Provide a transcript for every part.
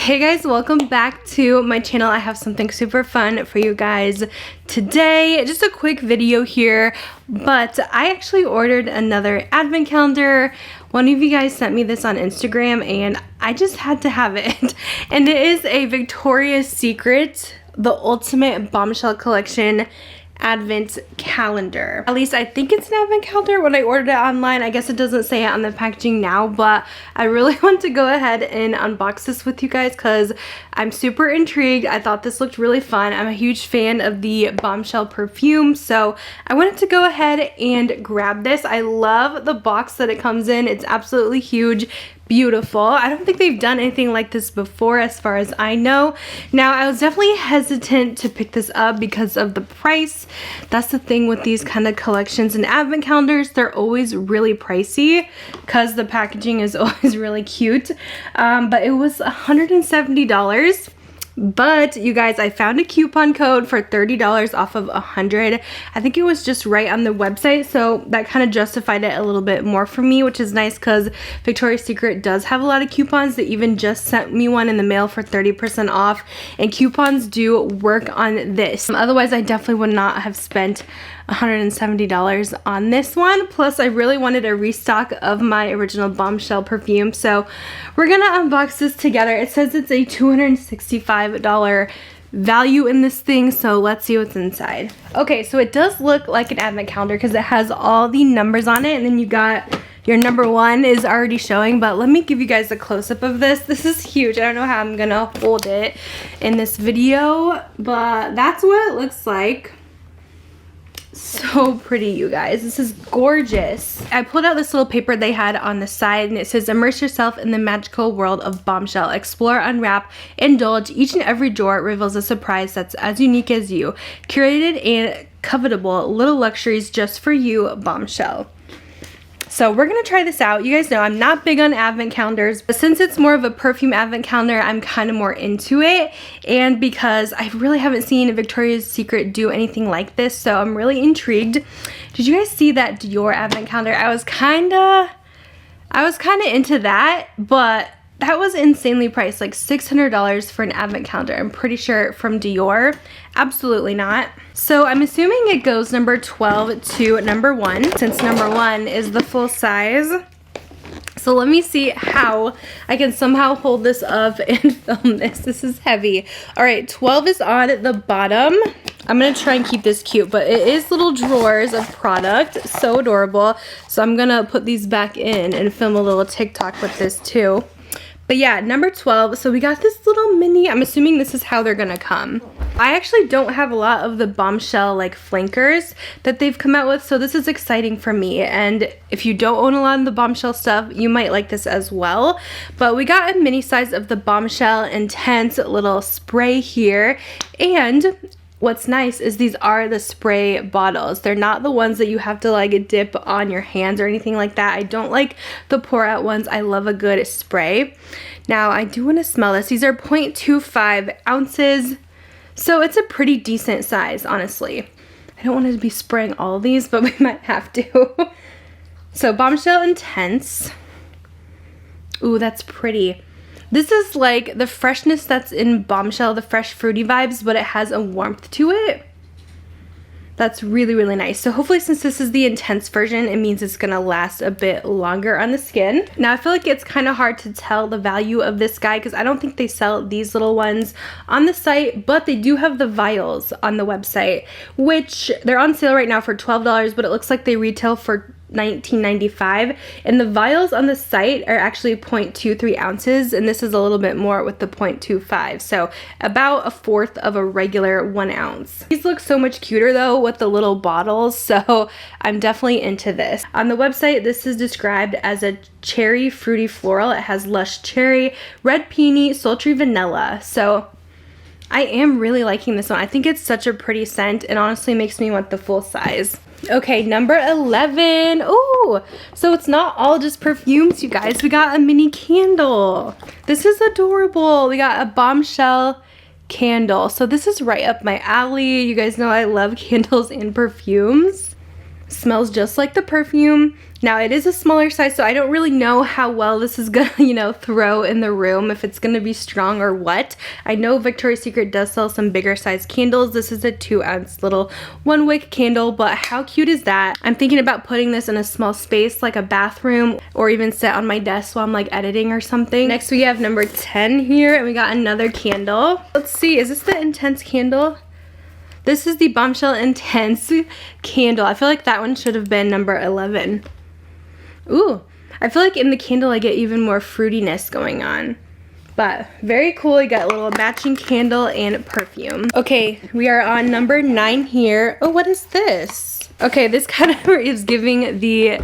Hey guys, welcome back to my channel. I have something super fun for you guys today. Just a quick video here, but I actually ordered another advent calendar. One of you guys sent me this on Instagram and I just had to have it. And it is a Victoria's Secret, the Ultimate Bombshell Collection advent calendar. At least I think it's an advent calendar when I ordered it online. I guess it doesn't say it on the packaging now, but I really want to go ahead and unbox this with you guys because I'm super intrigued. I thought this looked really fun. I'm a huge fan of the Bombshell perfume, so I wanted to go ahead and grab this. I love the box that it comes in. It's absolutely huge. Beautiful. I don't think they've done anything like this before as far as I know. Now, I was definitely hesitant to pick this up because of the price. That's the thing with these kind of collections and advent calendars. They're always really pricey because the packaging is always really cute. But it was $170. But you guys, I found a coupon code for $30 off of $100. I think it was just right on the website, so that kind of justified it a little bit more for me, which is nice because Victoria's Secret does have a lot of coupons. They even just sent me one in the mail for 30% off, and coupons do work on this. Otherwise, I definitely would not have spent $170 on this one. Plus, I really wanted a restock of my original Bombshell perfume, so we're gonna unbox this together. It says it's a $265 value in this thing, so let's see what's inside. Okay, so it does look like an advent calendar because it has all the numbers on it, and then you got your number 1 is already showing, but let me give you guys a close-up of this. This is huge. I don't know how I'm gonna hold it in this video, but that's what it looks like. So pretty, you guys. This is gorgeous. I pulled out this little paper they had on the side, and it says, immerse yourself in the magical world of Bombshell. Explore, unwrap, indulge. Each and every drawer reveals a surprise that's as unique as you. Curated and covetable little luxuries just for you, Bombshell. So we're gonna try this out. You guys know I'm not big on advent calendars, but since it's more of a perfume advent calendar, I'm kind of more into it. And because I really haven't seen Victoria's Secret do anything like this, so I'm really intrigued. Did you guys see that Dior advent calendar? I was kinda into that, but that was insanely priced, like $600 for an advent calendar. I'm pretty sure from Dior. Absolutely not. So I'm assuming it goes number 12 to number 1, since number 1 is the full size. So let me see how I can somehow hold this up and film this. This is heavy. All right, 12 is on the bottom. I'm gonna try and keep this cute, but it is little drawers of product. So adorable. So I'm gonna put these back in and film a little TikTok with this too. But yeah, number 12, so we got this little mini, I'm assuming this is how they're gonna come. I actually don't have a lot of the Bombshell like flankers that they've come out with, so this is exciting for me. And if you don't own a lot of the Bombshell stuff, you might like this as well. But we got a mini size of the Bombshell Intense little spray here, and what's nice is these are the spray bottles. They're not the ones that you have to like dip on your hands or anything like that. I don't like the pour out ones. I love a good spray. Now I do want to smell this. These are 0.25 ounces. So it's a pretty decent size, honestly. I don't want to be spraying all of these, but we might have to. So Bombshell Intense. Ooh, that's pretty. This is like the freshness that's in Bombshell, the fresh fruity vibes, but it has a warmth to it. That's really, really nice. So hopefully, since this is the intense version, it means it's gonna last a bit longer on the skin. Now I feel like it's kind of hard to tell the value of this guy because I don't think they sell these little ones on the site, but they do have the vials on the website, which they're on sale right now for $12, but it looks like they retail for $19.95, and the vials on the site are actually 0.23 ounces, and this is a little bit more with the 0.25, so about a fourth of a regular 1 ounce. These look so much cuter though with the little bottles, so I'm definitely into this. On the website, this is described as a cherry fruity floral. It has lush cherry, red peony, sultry vanilla, so I am really liking this one. I think it's such a pretty scent and honestly makes me want the full size. Okay, number 11. Ooh, so it's not all just perfumes, you guys. We got a mini candle. This is adorable. We got a Bombshell candle. So this is right up my alley. You guys know I love candles and perfumes. Smells just like the perfume. Now it is a smaller size, so I don't really know how well this is gonna, you know, throw in the room, if it's gonna be strong or what. I know Victoria's Secret does sell some bigger size candles. This is a 2-ounce little 1-wick candle, but how cute is that? I'm thinking about putting this in a small space like a bathroom, or even sit on my desk while I'm like editing or something. Next we have number 10 here, and we got another candle. Let's see, is this the Intense candle? This is the Bombshell Intense candle. I feel like that one should have been number 11. Ooh, I feel like in the candle I get even more fruitiness going on. But very cool. You got a little matching candle and perfume. Okay, we are on number 9 here. Oh, what is this? Okay, this kind of is giving the,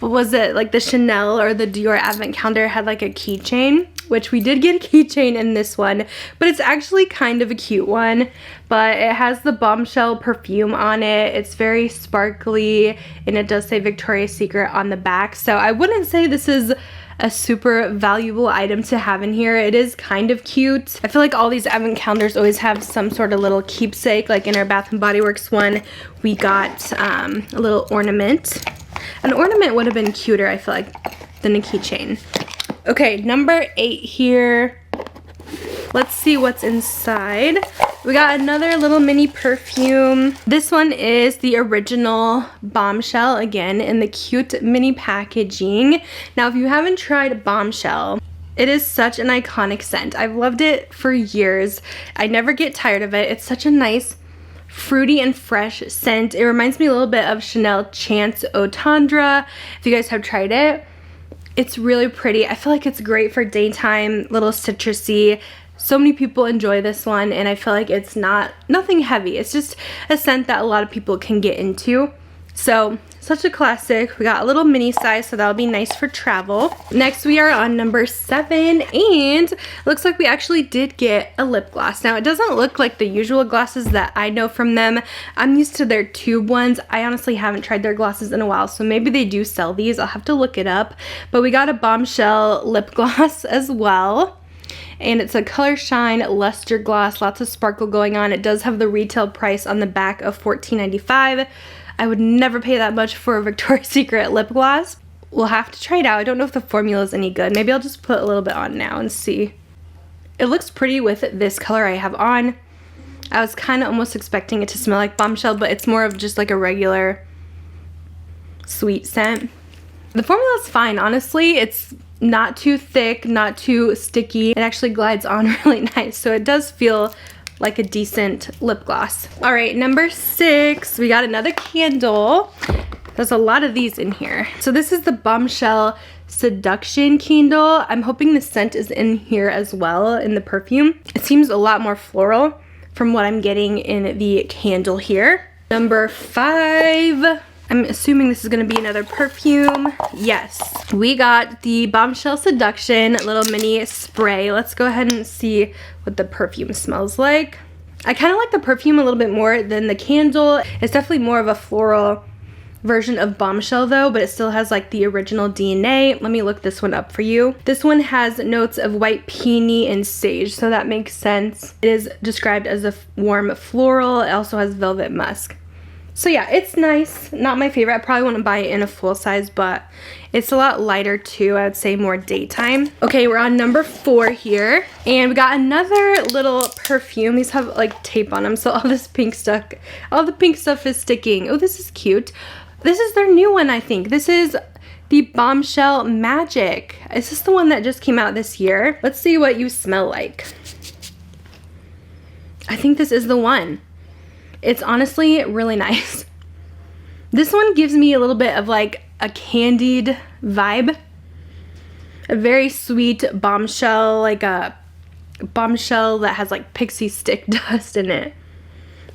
what was it, like the Chanel or the Dior advent calendar had like a keychain, which we did get a keychain in this one, but it's actually kind of a cute one. But it has the Bombshell perfume on it. It's very sparkly, and it does say Victoria's Secret on the back. So I wouldn't say this is a super valuable item to have in here. It is kind of cute. I feel like all these advent calendars always have some sort of little keepsake. Like in our Bath & Body Works one, we got a little ornament. An ornament would have been cuter, I feel like, than a keychain. Okay, number 8 here. Let's see what's inside. We got another little mini perfume. This one is the original Bombshell, again, in the cute mini packaging. Now, if you haven't tried Bombshell, it is such an iconic scent. I've loved it for years. I never get tired of it. It's such a nice, fruity and fresh scent. It reminds me a little bit of Chanel Chance Eau Tendre. If you guys have tried it, it's really pretty. I feel like it's great for daytime, little citrusy. So many people enjoy this one, and I feel like it's nothing heavy. It's just a scent that a lot of people can get into. So, such a classic. We got a little mini size, so that'll be nice for travel. Next, we are on number 7, and looks like we actually did get a lip gloss. Now, it doesn't look like the usual glosses that I know from them. I'm used to their tube ones. I honestly haven't tried their glosses in a while, so maybe they do sell these. I'll have to look it up. But we got a Bombshell lip gloss as well. And it's a Color Shine Luster Gloss, lots of sparkle going on. It does have the retail price on the back of $14.95. I would never pay that much for a Victoria's Secret lip gloss. We'll have to try it out. I don't know if the formula is any good. Maybe I'll just put a little bit on now and see. It looks pretty with this color I have on. I was kind of almost expecting it to smell like Bombshell, but it's more of just like a regular sweet scent. The formula is fine, honestly. It's not too thick, not too sticky. It actually glides on really nice, so it does feel like a decent lip gloss. All right, number 6, we got another candle. There's a lot of these in here. So this is the Bombshell Seduction candle. I'm hoping the scent is in here as well in the perfume. It seems a lot more floral from what I'm getting in the candle here. Number 5. I'm assuming this is gonna be another perfume. Yes, we got the Bombshell Seduction little mini spray. Let's go ahead and see what the perfume smells like. I kind of like the perfume a little bit more than the candle. It's definitely more of a floral version of Bombshell though, but it still has like the original DNA. Let me look this one up for you. This one has notes of white peony and sage, so that makes sense. It is described as a warm floral. It also has velvet musk. So yeah, it's nice. Not my favorite. I probably wouldn't buy it in a full size, but it's a lot lighter too. I would say more daytime. Okay, we're on number 4 here. And we got another little perfume. These have like tape on them, so all the pink stuff is sticking. Oh, this is cute. This is their new one, I think. This is the Bombshell Magic. Is this the one that just came out this year? Let's see what you smell like. I think this is the one. It's honestly really nice. This one gives me a little bit of like a candied vibe. A very sweet bombshell, like a bombshell that has like pixie stick dust in it.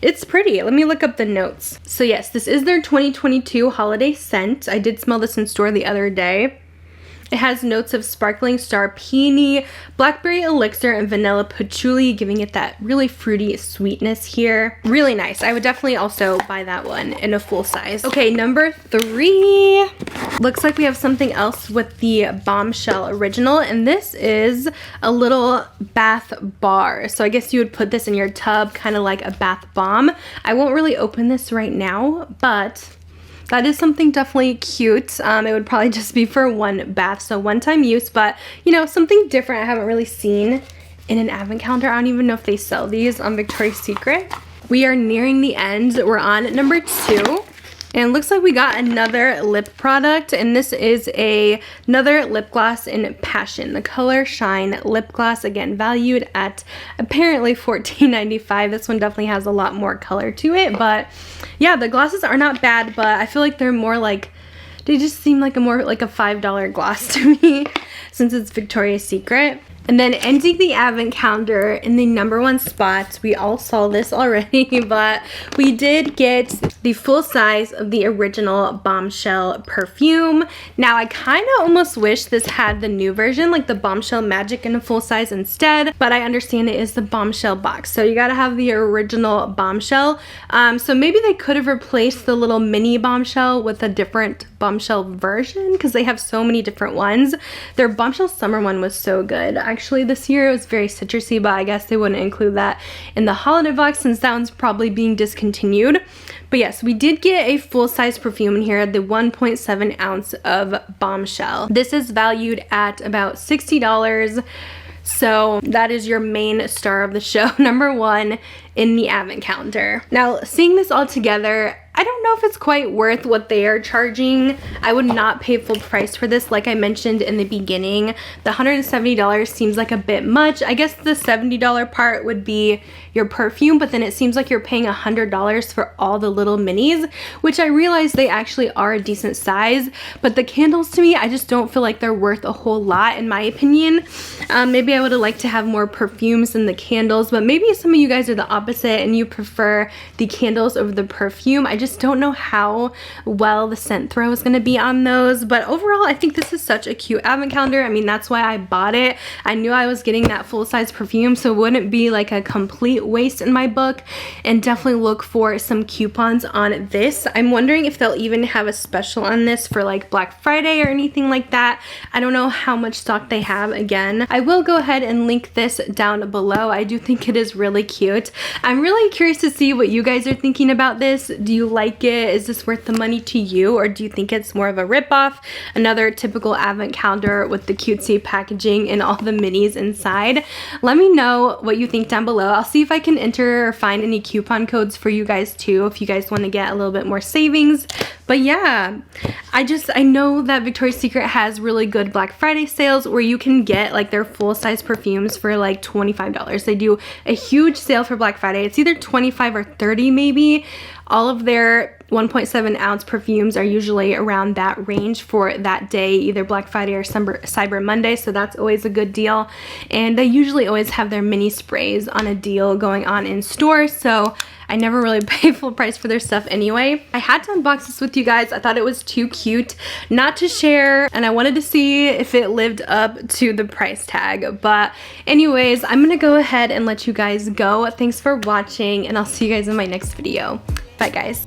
It's pretty. Let me look up the notes. So yes, this is their 2022 holiday scent. I did smell this in store the other day. It has notes of sparkling star peony, blackberry elixir, and vanilla patchouli, giving it that really fruity sweetness here. Really nice. I would definitely also buy that one in a full size. Okay, number 3. Looks like we have something else with the Bombshell Original, and this is a little bath bar. So I guess you would put this in your tub, kind of like a bath bomb. I won't really open this right now, but that is something definitely cute. It would probably just be for one bath, so one-time use, but you know, something different I haven't really seen in an advent calendar. I don't even know if they sell these on Victoria's Secret. We are nearing the end. We're on number 2. And it looks like we got another lip product, and this is another lip gloss in Passion. The Color Shine lip gloss, again, valued at apparently $14.95. This one definitely has a lot more color to it, but yeah, the glosses are not bad, but I feel like they're more like, they just seem like a more like a $5 gloss to me since it's Victoria's Secret. And then ending the advent calendar in the number 1 spot, we all saw this already, but we did get the full size of the original Bombshell perfume. Now, I kind of almost wish this had the new version, like the Bombshell Magic in a full size instead, but I understand it is the Bombshell box, so you gotta have the original Bombshell. So maybe they could have replaced the little mini Bombshell with a different Bombshell version, because they have so many different ones. Their Bombshell Summer one was so good. Actually, this year it was very citrusy, but I guess they wouldn't include that in the holiday box since that one's probably being discontinued. But yes, we did get a full-size perfume in here, the 1.7 ounce of Bombshell. This is valued at about $60. So that is your main star of the show, number 1 in the advent calendar. Now, seeing this all together, I don't know if it's quite worth what they are charging. I would not pay full price for this, like I mentioned in the beginning. The $170 seems like a bit much. I guess the $70 part would be your perfume, but then it seems like you're paying $100 for all the little minis, which I realize they actually are a decent size, but the candles to me, I just don't feel like they're worth a whole lot in my opinion. Maybe I would have liked to have more perfumes than the candles, but maybe some of you guys are the opposite and you prefer the candles over the perfume. I just don't know how well the scent throw is going to be on those, but overall I think this is such a cute advent calendar. I mean, that's why I bought it. I knew I was getting that full-size perfume, so it wouldn't be like a complete waste in my book, and definitely look for some coupons on this. I'm wondering if they'll even have a special on this for like Black Friday or anything like that. I don't know how much stock they have. Again, I will go ahead and link this down below. I do think it is really cute. I'm really curious to see what you guys are thinking about this. Do you like it? Is this worth the money to you, or do you think it's more of a ripoff? Another typical advent calendar with the cutesy packaging and all the minis inside. Let me know what you think down below. I'll see if I can enter or find any coupon codes for you guys too, if you guys want to get a little bit more savings. But yeah, I know that Victoria's Secret has really good Black Friday sales where you can get like their full-size perfumes for like $25. They do a huge sale for Black Friday. It's either 25 or 30 maybe. All of their 1.7 ounce perfumes are usually around that range for that day, either Black Friday or Cyber Monday, so that's always a good deal. And they usually always have their mini sprays on a deal going on in store, so I never really pay full price for their stuff anyway. I had to unbox this with you guys. I thought it was too cute not to share, and I wanted to see if it lived up to the price tag. But anyways, I'm gonna go ahead and let you guys go. Thanks for watching, and I'll see you guys in my next video. Bye guys.